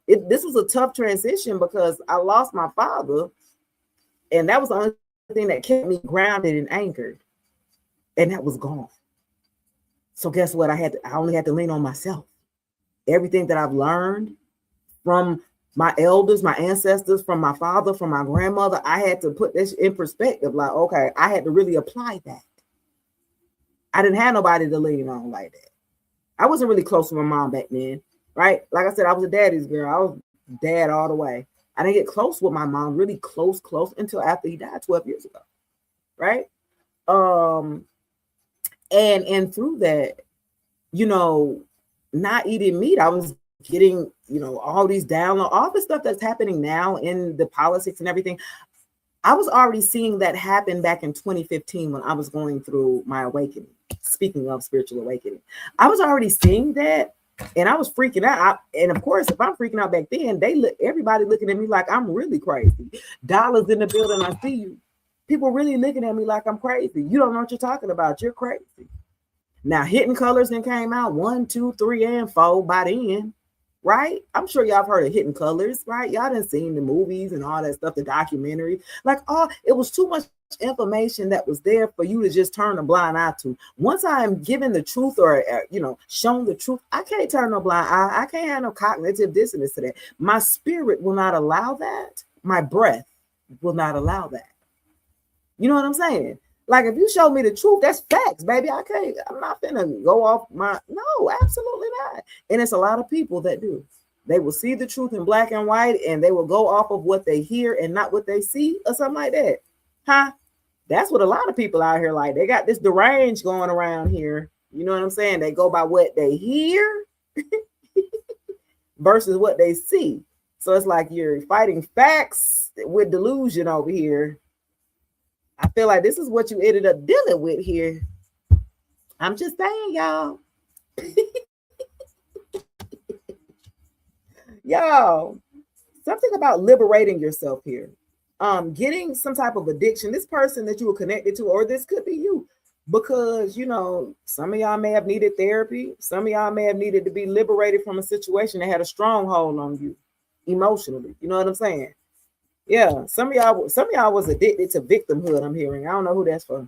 This was a tough transition because I lost my father, and that was the only thing that kept me grounded and anchored, and that was gone. So guess what? I only had to lean on myself. Everything that I've learned from my elders, my ancestors, from my father, from my grandmother, I had to put this in perspective. Like, okay, I had to really apply that. I didn't have nobody to lean on like that. I wasn't really close to my mom back then, right? Like I said, I was a daddy's girl. I was dad all the way. I didn't get close with my mom, really close until after he died 12 years ago, right? And through that, not eating meat, I was getting, all these downloads, all the stuff that's happening now in the politics and everything. I was already seeing that happen back in 2015 when I was going through my awakening. Speaking of spiritual awakening, I was already seeing that, and I was freaking out. And of course, if I'm freaking out back then, everybody looking at me like I'm really crazy. Dollars in the building, I see you. People really looking at me like I'm crazy. You don't know what you're talking about. You're crazy. Now, Hidden Colors then came out 1, 2, 3, and 4 by then, right? I'm sure y'all have heard of Hidden Colors, right? Y'all done seen the movies and all that stuff, the documentary. Like, oh, it was too much information that was there for you to just turn a blind eye to. Once I'm given the truth or, shown the truth, I can't turn no blind eye. I can't have no cognitive dissonance to that. My spirit will not allow that. My breath will not allow that. You know what I'm saying? Like, if you show me the truth, that's facts, baby. I'm not gonna go off no, absolutely not. And it's a lot of people that do. They will see the truth in black and white and they will go off of what they hear and not what they see or something like that. Huh? That's what a lot of people out here like. They got this deranged going around here. You know what I'm saying? They go by what they hear versus what they see. So it's like you're fighting facts with delusion over here. I feel like this is what you ended up dealing with here. I'm just saying, y'all. Y'all, something about liberating yourself here. Getting some type of addiction. This person that you were connected to, or this could be you, because some of y'all may have needed therapy. Some of y'all may have needed to be liberated from a situation that had a stronghold on you emotionally. You know what I'm saying? Yeah, some of y'all was addicted to victimhood. I'm hearing. I don't know who that's for.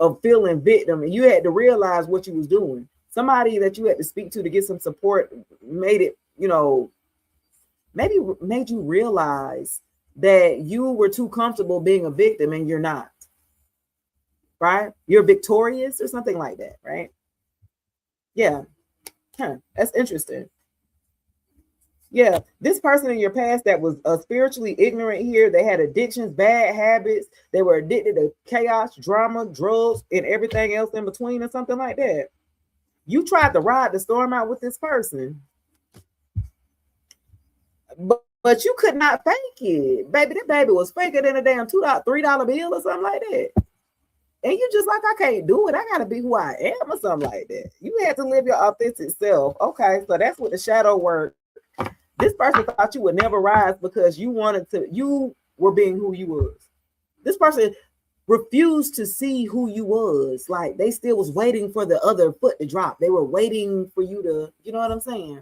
Of feeling victim, and you had to realize what you was doing. Somebody that you had to speak to get some support made it, maybe made you realize that you were too comfortable being a victim and you're not. Right? You're victorious or something like that, right? Yeah. That's interesting. Yeah, this person in your past that was spiritually ignorant here, they had addictions, bad habits, they were addicted to chaos, drama, drugs, and everything else in between or something like that. You tried to ride the storm out with this person, but you could not fake it. Baby, that baby was faker than a damn $2, $3 bill or something like that. And you just like, I can't do it. I got to be who I am or something like that. You had to live your authentic self. Okay, so that's what the shadow work. This person thought you would never rise because you were being who you was. This person refused to see who you was. Like, they still was waiting for the other foot to drop. They were waiting for you to, you know what I'm saying?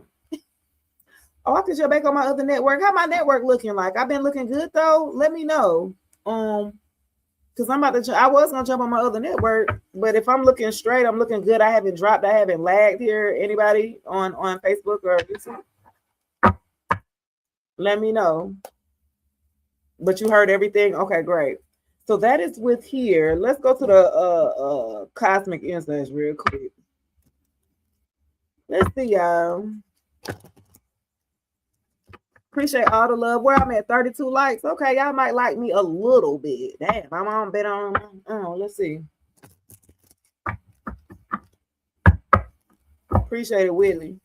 Oh, I can jump back on my other network. How my network looking like? I've been looking good though. Let me know. Because I was gonna jump on my other network, but if I'm looking straight, I'm looking good. I haven't dropped, I haven't lagged here. Anybody on Facebook or YouTube? Let me know. But you heard everything? Okay, great. So that is with here. Let's go to the cosmic insights real quick. Let's see, y'all. Appreciate all the love. Where I'm at 32 likes. Okay, y'all might like me a little bit. Damn, I'm on bet on. Let's see. Appreciate it, Whitley.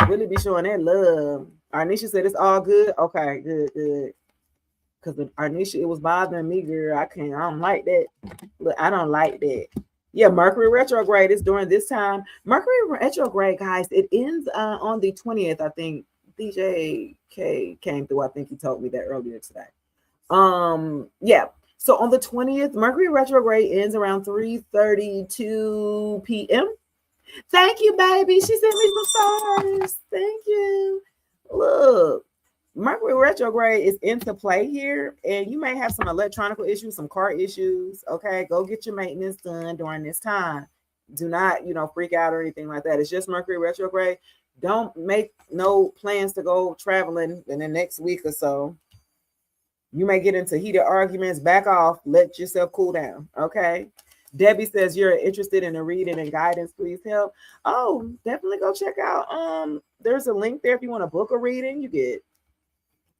Whitley be showing that love. Arnisha said it's all good. Okay, good. Because Arnisha, it was bothering me, girl. I don't like that. Look, I don't like that. Yeah, Mercury retrograde is during this time. Mercury retrograde, guys, it ends on the 20th, I think. DJ K came through. I think he told me that earlier today. Yeah. So on the 20th, Mercury retrograde ends around 3:32 p.m. Thank you, baby. She sent me some stars. Thank you. Look, Mercury retrograde is into play here, and you may have some electronic issues, some car issues. Okay, go get your maintenance done during this time. Do not, freak out or anything like that. It's just Mercury retrograde. Don't make no plans to go traveling in the next week or so. You may get into heated arguments. Back off. Let yourself cool down. Okay. Debbie says you're interested in a reading and guidance. Please help. Oh, definitely go check out. There's a link there if you want to book a reading. You get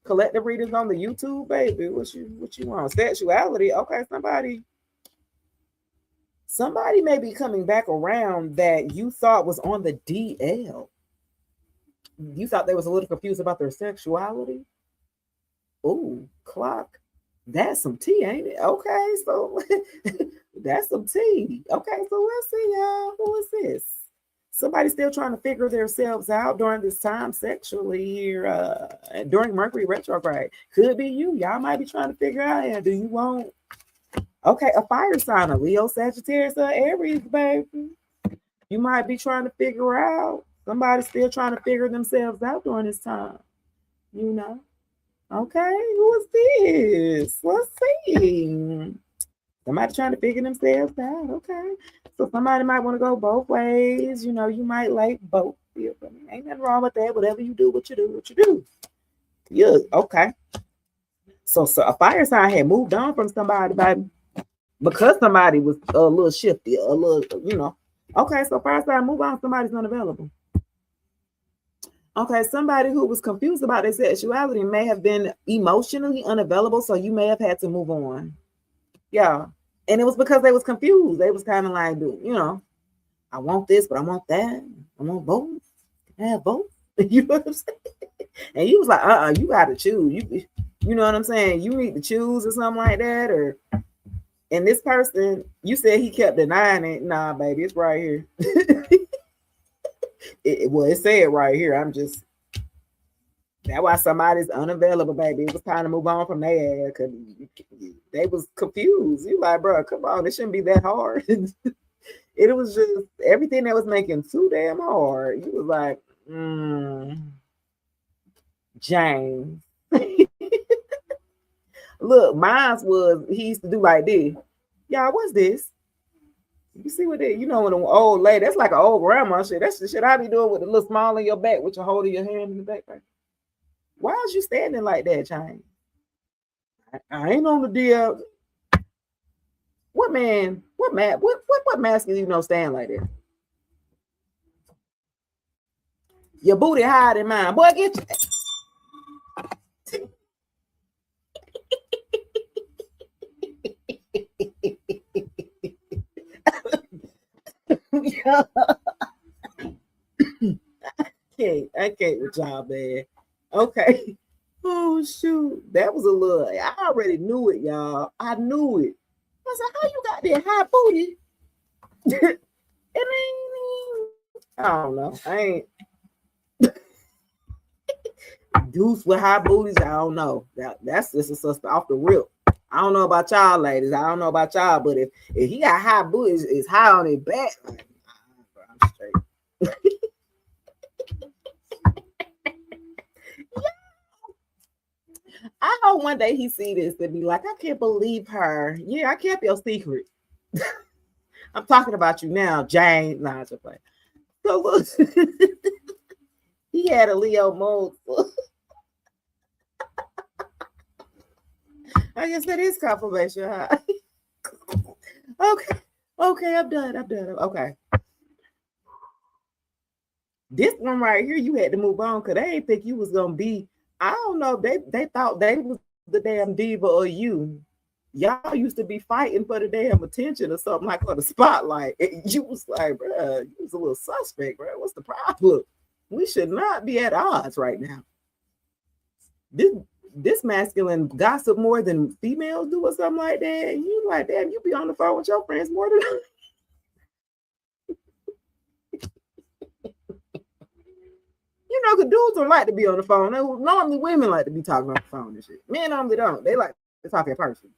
collective readings on the YouTube, baby. What you want? Sexuality. Okay, somebody may be coming back around that you thought was on the DL. You thought they was a little confused about their sexuality. Ooh, clock. That's some tea, ain't it? Okay, so that's some tea. Okay, so let's see, y'all. Who is this? Somebody still trying to figure themselves out during this time sexually here during Mercury retrograde. Could be you. Y'all might be trying to figure out, do you want Okay, a fire sign, a Leo, Sagittarius, or Aries, baby. You might be trying to figure out. Somebody's still trying to figure themselves out during this time. You know. Okay, who is this? Let's see. Somebody trying to figure themselves out. Okay. So somebody might want to go both ways. You know, you might like both. Ain't nothing wrong with that. Whatever you do, what you do, what you do. Yeah, okay. So a fire sign had moved on from somebody because somebody was a little shifty, a little, Okay, so fire sign move on, somebody's unavailable. Okay, somebody who was confused about their sexuality may have been emotionally unavailable, so you may have had to move on. Yeah. And it was because they was confused. They was kind of like, I want this, but I want that. I want both. I have both. You know what I'm saying? And you was like, you gotta choose. You know what I'm saying? You need to choose or something like that. And this person, you said he kept denying it. Nah, baby, it's right here. It said right here. That's why somebody's unavailable, baby. It was time to move on from their ass because they was confused. You like, bro, come on, it shouldn't be that hard. It was just everything that was making too damn hard. You was like, James. Look, mine was he used to do like this. Y'all, what's this? You see what that? You know, when an old lady, that's like an old grandma shit. That's the shit I be doing with the little small in your back, with your holding your hand in the back. Right? Why is you standing like that, James? I ain't on the deal. What man? What mask is stand like that? Your booty higher than mine. Boy, get you. I can't with y'all, man. Okay. Oh shoot. That was a little. I already knew it, y'all. I knew it. I said, how you got that high booty? I don't know. I ain't dudes with high booties. I don't know. That's just a sister off the rip. I don't know about y'all, ladies. I don't know about y'all, but if he got high booties, it's high on his back. Like, I'm straight. I hope one day he see this and be like, I can't believe her. Yeah, I kept your secret. I'm talking about you now, Jane. Nah, just play. So look, he had a Leo mode. I guess that is confirmation, huh? Okay, I'm done. Okay. This one right here, you had to move on because they didn't think you was gonna be. I don't know. They thought they was the damn diva or you. Y'all used to be fighting for the damn attention or something like for the spotlight. You was like, bro, you was a little suspect, bro. What's the problem? We should not be at odds right now. This masculine gossip more than females do or something like that. And you like, damn, you be on the phone with your friends more than because dudes don't like to be on the phone. Normally women like to be talking on the phone and shit. Men normally don't. They like to talk in person.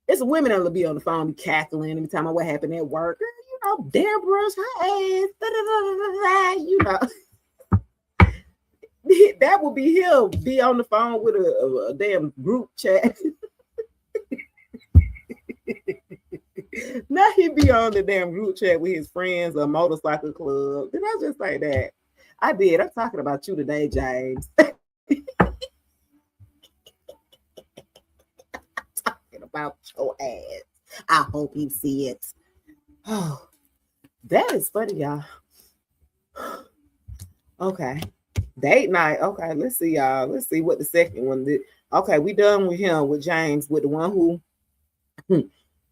It's women that'll be on the phone, be cackling every time what happened at work. Damn brush her ass. That would be him. Be on the phone with a damn group chat. Now he be on the damn group chat with his friends, a motorcycle club. Did I just say that? I did. I'm talking about you today, James. Talking about your ass. I hope you see it. Oh, that is funny, y'all. Okay. Date night. Okay, let's see, y'all. Let's see what the second one did. Okay, we done with him, with James, with the one who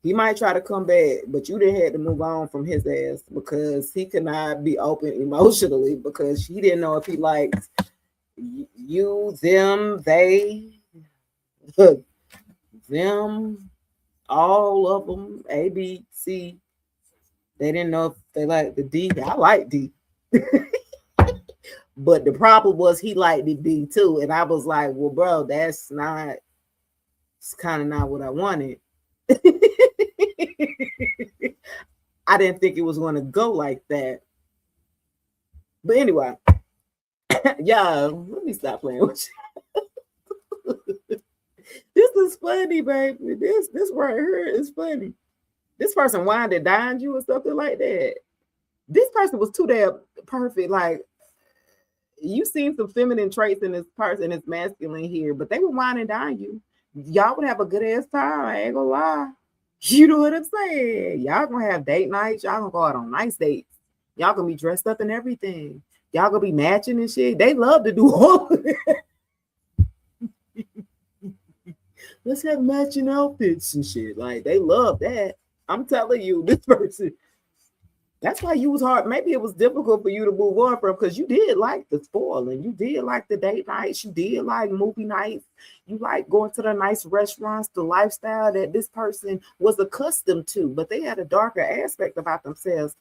he might try to come back, but you didn't have to move on from his ass because he could not be open emotionally because he didn't know if he liked you, them, they, them, all of them, A, B, C. They didn't know if they liked the D. I like D. But the problem was he liked the D too. And I was like, well, bro, it's kind of not what I wanted. I didn't think it was going to go like that. But anyway, yeah, let me stop playing with you. This is funny, baby. This right here is funny. This person whined and dined you or something like that. This person was too damn perfect. Like, you seen some feminine traits in this person, it's masculine here, but they would wine and dine you. Y'all would have a good ass time. I ain't gonna lie. You know what I'm saying? Y'all gonna have date nights. Y'all gonna go out on nice dates. Y'all gonna be dressed up and everything. Y'all gonna be matching and shit. They love to do all of that. Let's have matching outfits and shit. Like, they love that. I'm telling you, this person. That's why you was hard. Maybe it was difficult for you to move on from, because you did like the spoiling. You did like the date nights. You did like movie nights. You like going to the nice restaurants, the lifestyle that this person was accustomed to, but they had a darker aspect about themselves.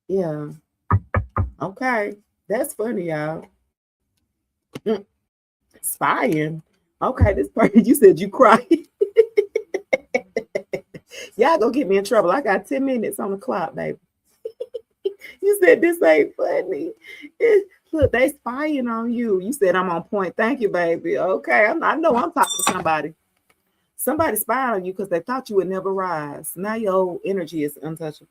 Yeah. Okay. That's funny, y'all. Spying. Okay, this person, you said you cried. Y'all gonna get me in trouble. I got 10 minutes on the clock, baby. You said this ain't funny. Look, they spying on you. You said I'm on point. Thank you, baby. Okay, I know I'm talking to somebody. Somebody spied on you because they thought you would never rise. Now your energy is untouchable.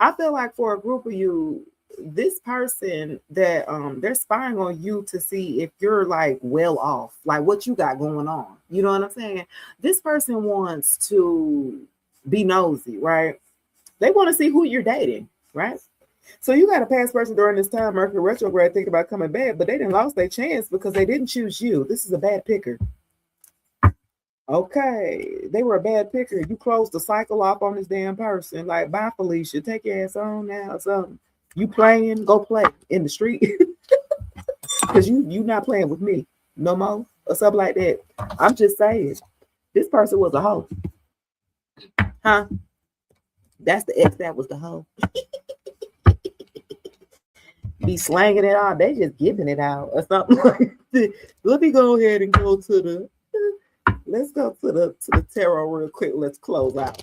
I feel like for a group of you, this person that they're spying on you to see if you're like well off, like what you got going on. You know what I'm saying? This person wants to be nosy, right? They want to see who you're dating, right? So you got a past person during this time, Mercury retrograde, thinking about coming back, but they didn't lost their chance because they didn't choose you. This is a bad picker. Okay, they were a bad picker. You closed the cycle off on this damn person. Like, bye, Felicia. Take your ass on now. Something. You playing? Go play in the street. Because you not playing with me no more or something like that. I'm just saying. This person was a hoe. Huh? That's the ex that was the hoe. Be slanging it out. They just giving it out or something like that. Let me go ahead and go to the let's go to the tarot real quick. Let's close out.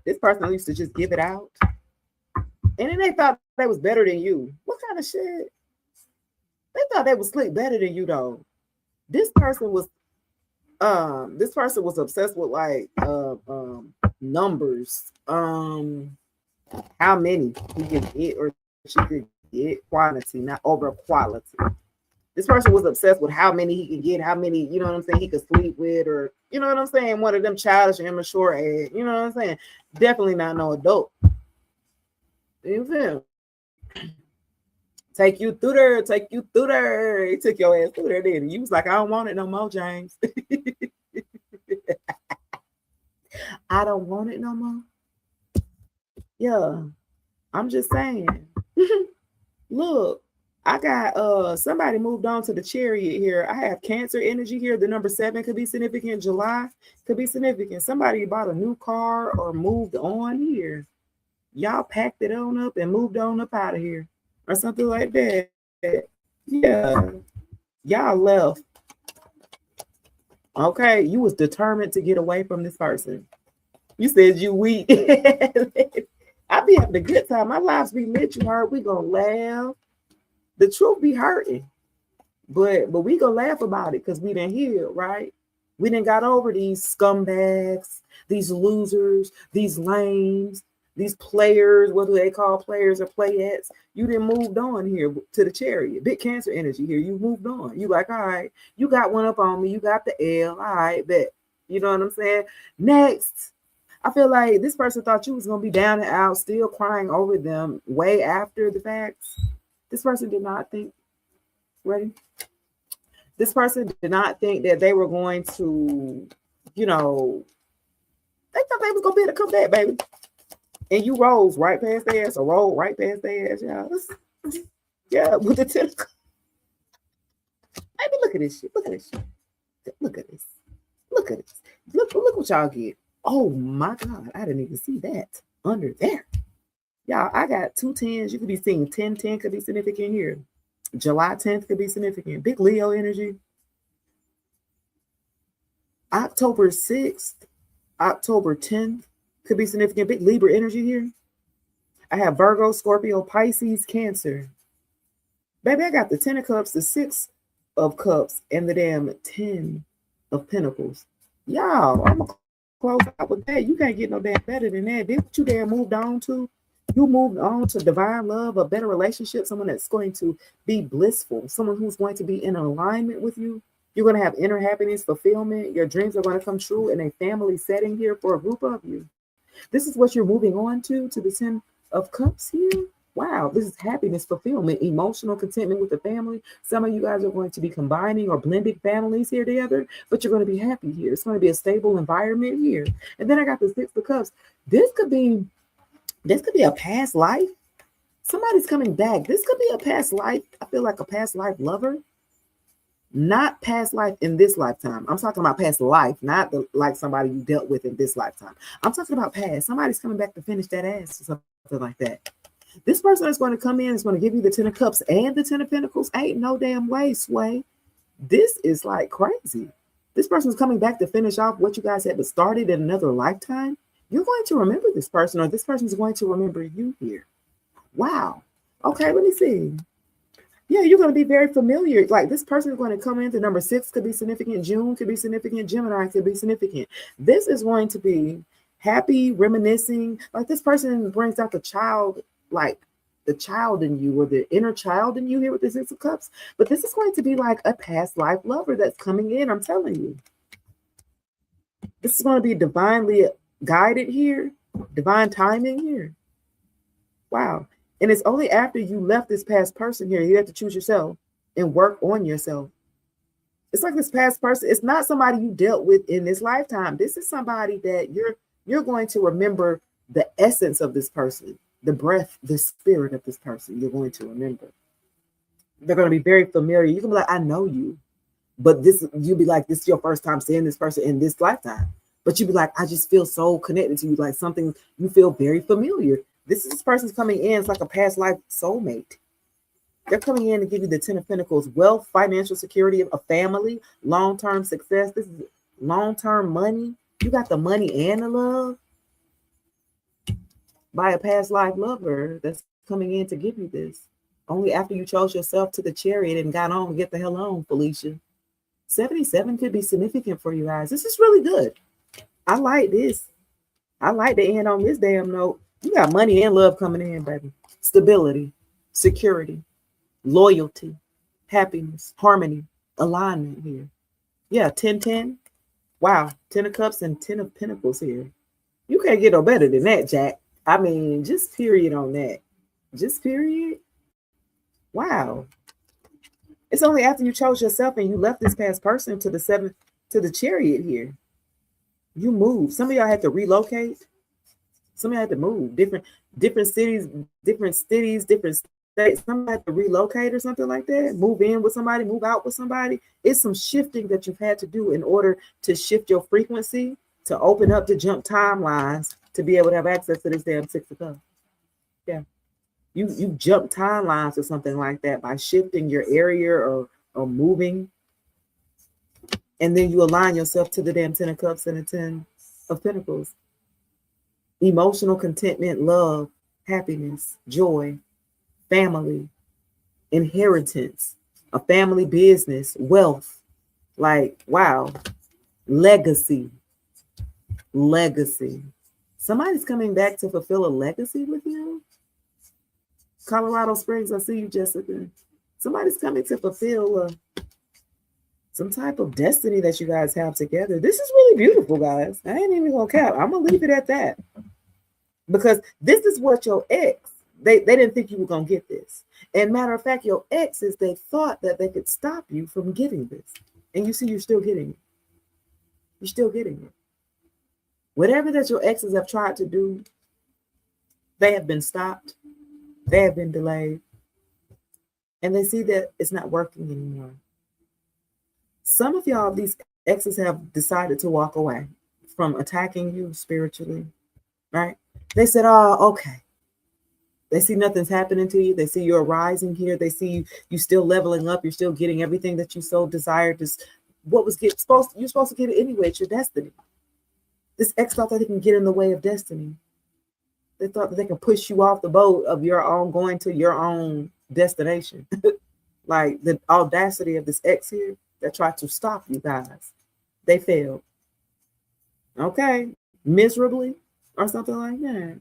This person used to just give it out. And then they thought they was better than you. What kind of shit? They thought they would sleep better than you though. This person was obsessed with like numbers. How many he could get or she could get, quantity, not over quality. This person was obsessed with how many he could get, how many, you know what I'm saying, he could sleep with, or you know what I'm saying, one of them childish and immature age, you know what I'm saying? Definitely not no adult. You feel? Take you through there. He took your ass through there, didn't he? You was like, I don't want it no more, James. I don't want it no more. Yeah, I'm just saying. Look, I got somebody moved on to the chariot here. I have Cancer energy here. The number 7 could be significant. July could be significant. Somebody bought a new car or moved on here. Y'all packed it on up and moved on up out of here or something like that. Yeah, y'all left. Okay, you was determined to get away from this person. You said you weak. I be having a good time. My lives be lit, you heard. We gonna laugh. The truth be hurting. But we gonna laugh about it because we didn't heal, right? We didn't got over these scumbags, these losers, these lames, these players, whether they call players or playettes. You didn't moved on here to the chariot. Big Cancer energy here. You moved on. You like, all right, you got one up on me. You got the L. All right, bet. You know what I'm saying? Next. I feel like this person thought you was going to be down and out, still crying over them way after the facts. This person did not think, ready? This person did not think that they were going to, you know, they thought they was going to be able to come back, baby. And you rose right past their ass, or rolled right past their ass, y'all. Yeah, with the tentacle. Baby, look at this shit. Look at this shit. Look at this. Look at this. Look what y'all get. Oh my God, I didn't even see that under there. Y'all, I got 2 10s. You could be seeing 10-10 could be significant here. July 10th could be significant. Big Leo energy. October 6th, October 10th could be significant. Big Libra energy here. I have Virgo, Scorpio, Pisces, Cancer. Baby, I got the 10 of Cups, the 6 of Cups, and the damn 10 of Pentacles. Y'all, I'm going to close out with that. You can't get no damn better than that. Then what you damn moved on to? You moved on to divine love, a better relationship, someone that's going to be blissful, someone who's going to be in alignment with you. You're going to have inner happiness, fulfillment. Your dreams are going to come true in a family setting here for a group of you. This is what you're moving on to the 10 of Cups here. Wow, this is happiness, fulfillment, emotional contentment with the family. Some of you guys are going to be combining or blending families here together, but you're going to be happy here. It's going to be a stable environment here. And then I got the 6 of Cups. This could be a past life. Somebody's coming back. This could be a past life. I feel like a past life lover. Not past life in this lifetime. I'm talking about past life, not like somebody you dealt with in this lifetime. I'm talking about past. Somebody's coming back to finish that ass or something like that. This person is going to come in, is going to give you the 10 of Cups and the 10 of Pentacles. Ain't no damn way, Sway. This is like crazy. This person is coming back to finish off what you guys had started in another lifetime. You're going to remember this person, or this person is going to remember you here. Wow. Okay, let me see. Yeah, you're going to be very familiar. Like this person is going to come into number 6 could be significant. June could be significant. Gemini could be significant. This is going to be happy, reminiscing. Like this person brings out the child, like the child in you or the inner child in you here with the 6 of Cups. But this is going to be like a past life lover that's coming in. I'm telling you. This is going to be divinely guided here. Divine timing here. Wow. And it's only after you left this past person here, you have to choose yourself and work on yourself. It's like this past person, it's not somebody you dealt with in this lifetime. This is somebody that you're going to remember the essence of this person, the breath, the spirit of this person. You're going to remember. They're going to be very familiar. You can be like, I know you. But you'll be like, this is your first time seeing this person in this lifetime. But you'll be like, I just feel so connected to you, like something you feel very familiar. This person's coming in. It's like a past life soulmate. They're coming in to give you the 10 of Pentacles, wealth, financial security, a family, long-term success. This is long-term money. You got the money and the love by a past life lover that's coming in to give you this. Only after you chose yourself to the Chariot and got on, get the hell on, Felicia. 77 could be significant for you guys. This is really good. I like this. I like to end on this damn note. You got money and love coming in, baby. Stability, security, loyalty, happiness, harmony, alignment here. Yeah, 10-10. Wow, 10 of Cups and 10 of Pentacles here. You can't get no better than that, Jack. I mean, just period on that. Just period. Wow. It's only after you chose yourself and you left this past person to the Chariot here. You moved. Some of y'all had to relocate. Some of you had to move different cities, different states. Some had to relocate or something like that. Move in with somebody, move out with somebody. It's some shifting that you've had to do in order to shift your frequency, to open up, to jump timelines, to be able to have access to this damn 6 of Cups. Yeah, you jump timelines or something like that by shifting your area or moving, and then you align yourself to the damn 10 of Cups and the 10 of Pentacles. Emotional contentment, love, happiness, joy, family, inheritance, a family business, wealth, like, wow, legacy. Somebody's coming back to fulfill a legacy with you. Colorado Springs, I see you, Jessica. Somebody's coming to fulfill some type of destiny that you guys have together. This is really beautiful, guys. I ain't even gonna cap. I'm gonna leave it at that. Because this is what your ex, they didn't think you were gonna get this. And matter of fact, your exes, they thought that they could stop you from getting this. And you see, you're still getting it. You're still getting it. Whatever that your exes have tried to do, they have been stopped. They have been delayed. And they see that it's not working anymore. Some of y'all, these exes have decided to walk away from attacking you spiritually, right? They said, oh, okay. They see nothing's happening to you. They see you're rising here. They see you still leveling up. You're still getting everything that you so desired what was you're supposed to get it anyway. It's your destiny. This ex thought that he can get in the way of destiny. They thought that they can push you off the boat of your own going to your own destination. Like the audacity of this ex here that tried to stop you guys. They failed. Okay. Miserably or something like that.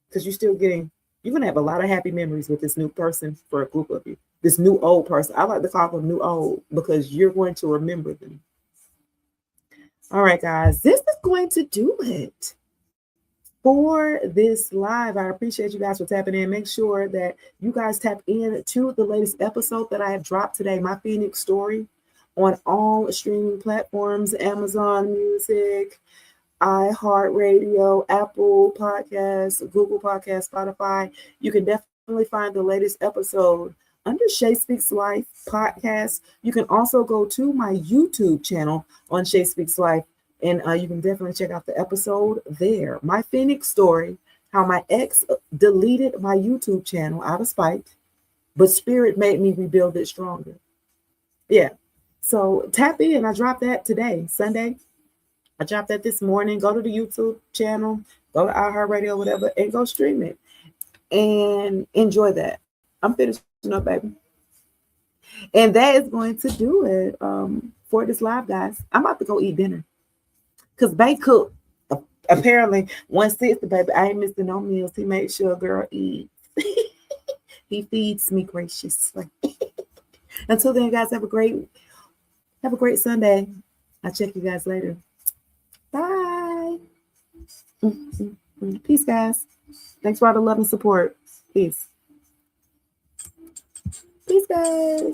Because you're going to have a lot of happy memories with this new person for a group of you. This new old person. I like to call them new old because you're going to remember them. All right, guys. This is going to do it for this live. I appreciate you guys for tapping in. Make sure that you guys tap in to the latest episode that I have dropped today, My Phoenix Story, on all streaming platforms, Amazon Music, iHeartRadio, Apple Podcasts, Google Podcasts, Spotify. You can definitely find the latest episode under Shay Speaks Life podcast. You can also go to my YouTube channel on Shay Speaks Life, and you can definitely check out the episode there. My Phoenix Story, how my ex deleted my YouTube channel out of spite, but spirit made me rebuild it stronger. Yeah. So tap in. I dropped that today, Sunday. I dropped that this morning. Go to the YouTube channel, go to iHeartRadio, whatever, and go stream it and enjoy that. I'm finishing up, baby. And that is going to do it for this live, guys. I'm about to go eat dinner because Bay cooked. Apparently, 160, baby. I ain't missing no meals. He made sure a girl eats. He feeds me graciously. Until then, guys, have a great Sunday. I'll check you guys later. Bye. Peace, guys. Thanks for all the love and support. Peace. Peace, guys.